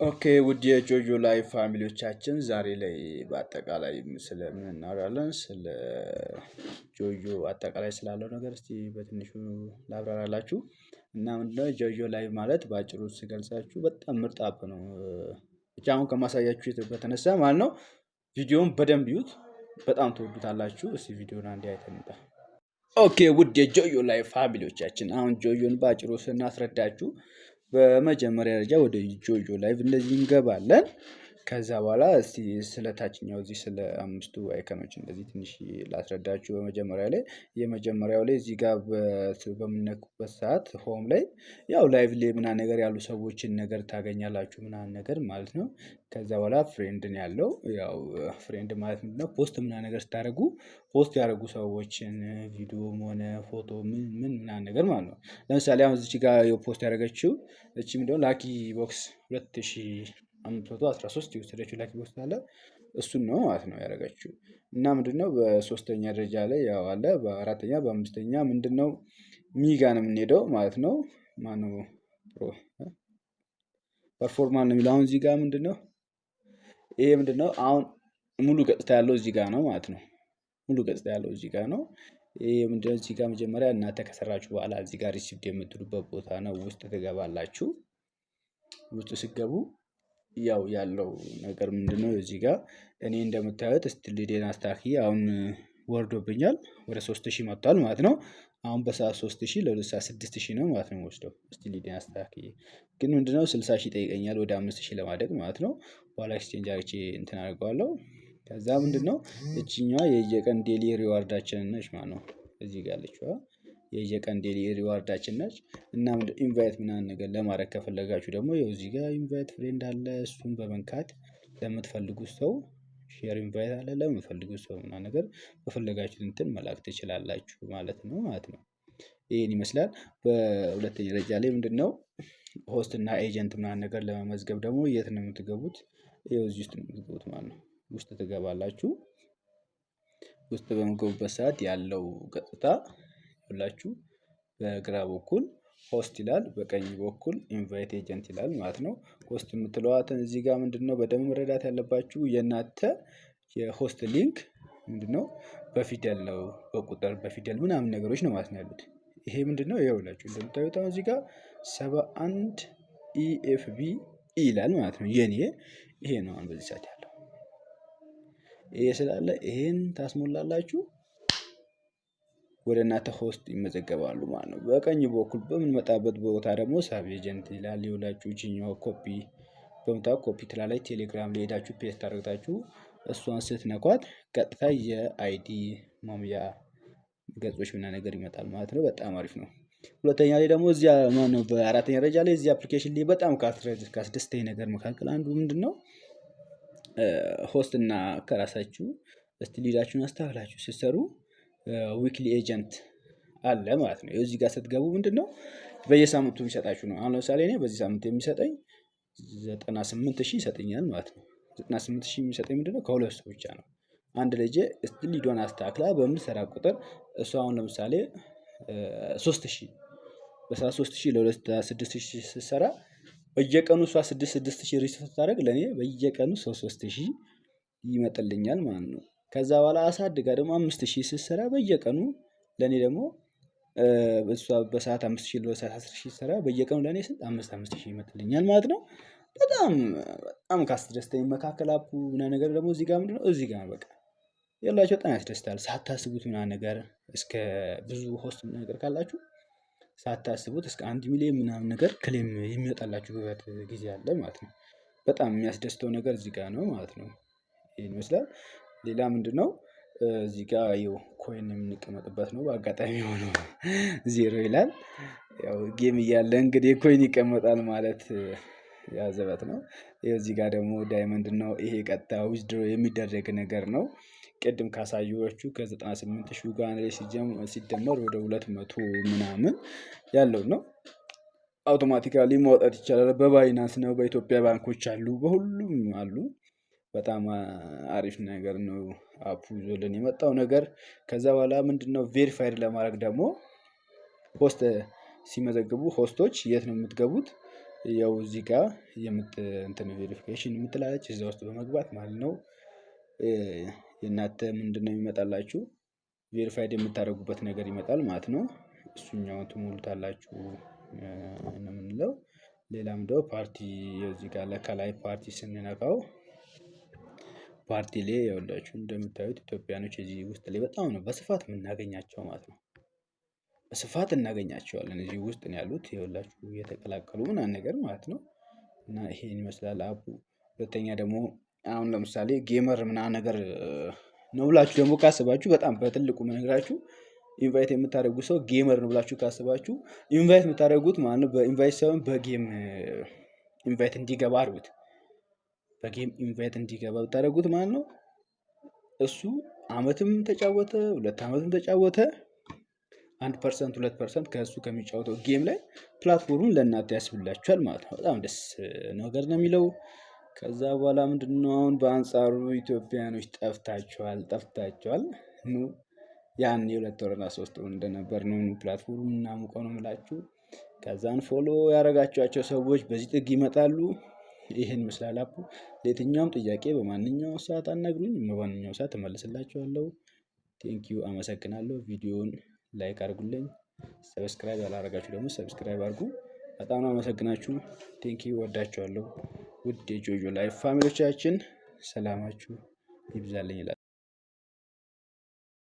ኦኬ ውድ የጆጆ ላይፍ ፋሚሊዎቻችን ዛሬ ላይ በአጠቃላይ ስለምን እናወራለን? ስለ ጆጆ አጠቃላይ ስላለው ነገር እስቲ በትንሹ ላብራራላችሁ። እና ምንድነው ጆጆ ላይቭ ማለት በአጭሩ ስገልጻችሁ በጣም ምርጥ አፕ ነው። ብቻ አሁን ከማሳያችሁ በተነሳ ማለት ነው። ቪዲዮውን በደንብ ይዩት፣ በጣም ትወዱታላችሁ። እስቲ ቪዲዮን አንዴ አይተን እንምጣ። ኦኬ ውድ የጆጆ ላይፍ ፋሚሊዎቻችን አሁን ጆጆን በአጭሩ ስናስረዳችሁ በመጀመሪያ ደረጃ ወደ ጆጆ ላይቭ እንደዚህ እንገባለን። ከዛ በኋላ እስቲ ስለ ታችኛው እዚህ ስለ አምስቱ አይከኖች እንደዚህ ትንሽ ላስረዳችሁ። በመጀመሪያ ላይ የመጀመሪያው ላይ እዚህ ጋር በምነኩበት ሰዓት ሆም ላይ ያው ላይቭ ላይ ምናምን ነገር ያሉ ሰዎችን ነገር ታገኛላችሁ ምናምን ነገር ማለት ነው። ከዛ በኋላ ፍሬንድን ያለው ያው ፍሬንድ ማለት ምንድነው ፖስት ምናምን ነገር ስታደርጉ ፖስት ያደረጉ ሰዎችን ቪዲዮም ሆነ ፎቶ ምን ምናምን ነገር ማለት ነው። ለምሳሌ አሁን እዚህ ጋር ፖስት ያደረገችው እቺ ምንድነው ላኪ ቦክስ 2513 የወሰደችው ላኪ ቦክስ አለ እሱን ነው ማለት ነው ያደረገችው። እና ምንድነው በሶስተኛ ደረጃ ላይ ያው አለ፣ በአራተኛ በአምስተኛ ምንድነው ሚጋ ነው የምንሄደው ማለት ነው። ማነው ፐርፎርማንስ ነው የሚለው። አሁን እዚህ ጋር ምንድነው ይሄ ምንድነው አሁን ሙሉ ገጽታ ያለው እዚህ ጋር ነው ማለት ነው። ሙሉ ገጽታ ያለው እዚህ ጋር ነው። ይሄ ምንድነው እዚህ ጋር መጀመሪያ እናንተ ከሰራችሁ በኋላ እዚህ ጋር ሪሲቭድ የምትሉበት ቦታ ነው። ውስጥ ትገባላችሁ። ውስጥ ሲገቡ ያው ያለው ነገር ምንድነው እዚህ ጋር እኔ እንደምታዩት ስቲልዴን አስታኪ አሁን ወርዶብኛል ወደ 3000 መጥቷል ማለት ነው። አሁን በሰዓት 3000 ለሁለት ሰዓት 6000 ነው ማለት ነው ወስደው ስቲልዴን አስታኪ። ግን ምንድነው 60000 ይጠይቀኛል ወደ 5000 ለማደግ ማለት ነው። በኋላ ኤክስቼንጅ አርቼ እንትን አድርገዋለሁ። ከዛ ምንድነው እቺኛዋ የየቀን ዴሊ ሪዋርዳችን ነች ማለት ነው። እዚህ ጋር አለችዋ የየቀን ዴሊ ሪዋርዳችን ነች። እና ኢንቫይት ምናምን ነገር ለማድረግ ከፈለጋችሁ ደግሞ ይኸው እዚህ ጋር ኢንቫይት ፍሬንድ አለ። እሱን በመንካት ለምትፈልጉት ሰው ሼር ኢንቫይት አለ። ለምትፈልጉት ሰው ምናምን ነገር በፈለጋችሁት እንትን መላክ ትችላላችሁ ማለት ነው። ይሄን ይመስላል። በሁለተኛ ደረጃ ላይ ምንድነው ሆስት እና ኤጀንት ምናምን ነገር ለመመዝገብ ደግሞ የት ነው የምትገቡት? ይኸው እዚህ ውስጥ ነው የምትገቡት ማለት ነው። ውስጥ ትገባላችሁ። ውስጥ በምትገቡበት ሰዓት ያለው ገጽታ ሁላችሁ በግራ በኩል ሆስት ይላል፣ በቀኝ በኩል ኢንቫይት ኤጀንት ይላል ማለት ነው። ሆስት የምትለዋትን እዚህ ጋር ምንድነው በደንብ መረዳት ያለባችሁ የእናንተ የሆስት ሊንክ ምንድነው በፊደል ነው፣ በቁጥር በፊደል ምናምን ነገሮች ነው ማለት ነው ያሉት። ይሄ ምንድነው ይኸውላችሁ እንደምታዩት አሁን እዚህ ጋር 71 ኢኤፍቢ ይላል ማለት ነው። የኔ ይሄ ነው አሁን በዚህ ሰዓት ያለው። ይሄ ስላለ ይሄን ታስሞላላችሁ፣ ወደ እናንተ ሆስት ይመዘገባሉ ማለት ነው። በቀኝ በኩል በምንመጣበት ቦታ ደግሞ ሳብ ኤጀንት ይላል። ይኸውላችሁ እቺኛው ኮፒ በመጣው ኮፒ ትላለች። ቴሌግራም ላይ ሄዳችሁ ፔስት አድርጋችሁ እሷን ስትነኳት ቀጥታ የአይዲ ማሙያ ገጾች ምናምን ነገር ይመጣል ማለት ነው። በጣም አሪፍ ነው። ሁለተኛ ላይ ደግሞ እዚያ ማነው በአራተኛ ደረጃ ላይ እዚህ አፕሊኬሽን ላይ በጣም ካስደስተኝ ነገር መካከል አንዱ ምንድነው ሆስት እና ከራሳችሁ ስቲልዳችሁን አስተካክላችሁ ስትሰሩ ዊክሊ ኤጀንት አለ ማለት ነው። እዚህ ጋር ስትገቡ ምንድነው በየሳምንቱ የሚሰጣችሁ ነው። አሁን ለምሳሌ እኔ በዚህ ሳምንት የሚሰጠኝ 98000 ይሰጠኛል ማለት ነው። 98000 የሚሰጠኝ ምንድነው ከሁለት ሰው ብቻ ነው። አንድ ልጅ ስቲልዶን አስተካክላ በምትሰራ ቁጥር እሱ አሁን ለምሳሌ 3000 በሰዓት 3000 ለሁለት 6000 ስትሰራ በየቀኑ እሷ 6000 ሪሰት ስታደርግ ለኔ በየቀኑ 3000 ይመጣልኛል ማለት ነው። ከዛ በኋላ አሳድጋ ደግሞ 5000 ስትሰራ በየቀኑ ለኔ ደግሞ እሷ በሰዓት 5000 ለሰዓት 10000 ስትሰራ በየቀኑ ለኔ ስንት 5000 ይመጣልኛል ማለት ነው። በጣም ካስደስተኝ መካከል አፑ ምናምን ነገር ደግሞ እዚህ ጋር ምንድነው እዚህ ጋር በቃ ያላችሁ በጣም ያስደስታል። ሳታስቡት ምናምን ነገር እስከ ብዙ ሆስት ምናምን ነገር ካላችሁ ሳታስቡት እስከ 1 ሚሊዮን ምናምን ነገር ክሌም የሚወጣላችሁበት ጊዜ አለ ማለት ነው። በጣም የሚያስደስተው ነገር እዚህ ጋር ነው ማለት ነው። ይሄን ይመስላል። ሌላ ምንድነው እዚህ ጋር ይኸው ኮይን የምንቀመጥበት ነው። በአጋጣሚ ሆኖ 0 ይላል። ያው ጌም እያለ እንግዲህ ኮይን ይቀመጣል ማለት ያዘበት ነው። እዚህ ጋር ደግሞ ዳይመንድ ነው። ይሄ ቀጥታ ዊዝድሮ የሚደረግ ነገር ነው። ቅድም ካሳየኋችሁ ከ98000 ጋር ሲደመር ወደ 200 ምናምን ያለው ነው። አውቶማቲካሊ ማውጣት ይቻላል። በባይናንስ ነው፣ በኢትዮጵያ ባንኮች አሉ፣ በሁሉም አሉ። በጣም አሪፍ ነገር ነው አፑ ይዞልን የመጣው ነገር። ከዛ በኋላ ምንድነው ቬሪፋይድ ለማድረግ ደግሞ ሆስት ሲመዘግቡ ሆስቶች የት ነው የምትገቡት? ያው እዚህ ጋር እንትን ቬሪፊኬሽን የምትላለች እዛ ውስጥ በመግባት ማለት ነው የእናንተ ምንድነው የሚመጣላችሁ ቬሪፋይድ የምታደርጉበት ነገር ይመጣል ማለት ነው። እሱኛውን ትሞሉታላችሁ ነው የምንለው። ሌላም ደግሞ ፓርቲ እዚህ ጋር ከላይ ፓርቲ ስንነካው ፓርቲ ላይ ይኸውላችሁ እንደምታዩት ኢትዮጵያኖች እዚህ ውስጥ ላይ በጣም ነው በስፋት የምናገኛቸው ማለት ነው። በስፋት እናገኛቸዋለን እዚህ ውስጥ ነው ያሉት ይኸውላችሁ እየተቀላቀሉ ምናምን ነገር ማለት ነው። እና ይሄን ይመስላል አፑ። ሁለተኛ ደግሞ አሁን ለምሳሌ ጌመር ምናምን ነገር ነው ብላችሁ ደግሞ ካስባችሁ በጣም በትልቁ የምነግራችሁ ኢንቫይት የምታደርጉ ሰው ጌመር ነው ብላችሁ ካስባችሁ ኢንቫይት የምታደርጉት ማለት ነው በኢንቫይት ሳይሆን በጌም ኢንቫይት እንዲገባ አድርጉት። በጌም ኢንቫይት እንዲገባ ብታደርጉት ማለት ነው እሱ አመትም ተጫወተ 2 አመትም ተጫወተ 1% 2% ከእሱ ከሚጫወተው ጌም ላይ ፕላትፎርሙን ለእናንተ ያስብላችኋል ማለት ነው። በጣም ደስ ነገር ነው የሚለው። ከዛ በኋላ ምንድነው አሁን በአንጻሩ ኢትዮጵያኖች ጠፍታችኋል። ኑ ያን የ2 ወርና 3 ወር እንደነበር ነው ፕላትፎርሙን እናሙቀው ነው የምላችሁ። ከዛን ፎሎ ያደረጋችኋቸው ሰዎች በዚህ ጥግ ይመጣሉ። ይህን ይመስላል አፑ። ለየትኛውም ጥያቄ በማንኛውም ሰዓት አናግሩኝ፣ በማንኛውም ሰዓት እመልስላችኋለሁ። ቴንኪዩ አመሰግናለሁ። ቪዲዮውን ላይክ አድርጉልኝ። ሰብስክራይብ ያላደረጋችሁ ደግሞ ሰብስክራይብ አድርጉ። በጣም አመሰግናችሁ። ቴንኪዩ ወዳችኋለሁ። ውድ የጆጆ ላይፍ ፋሚሊዎቻችን ሰላማችሁ ይብዛልኝ።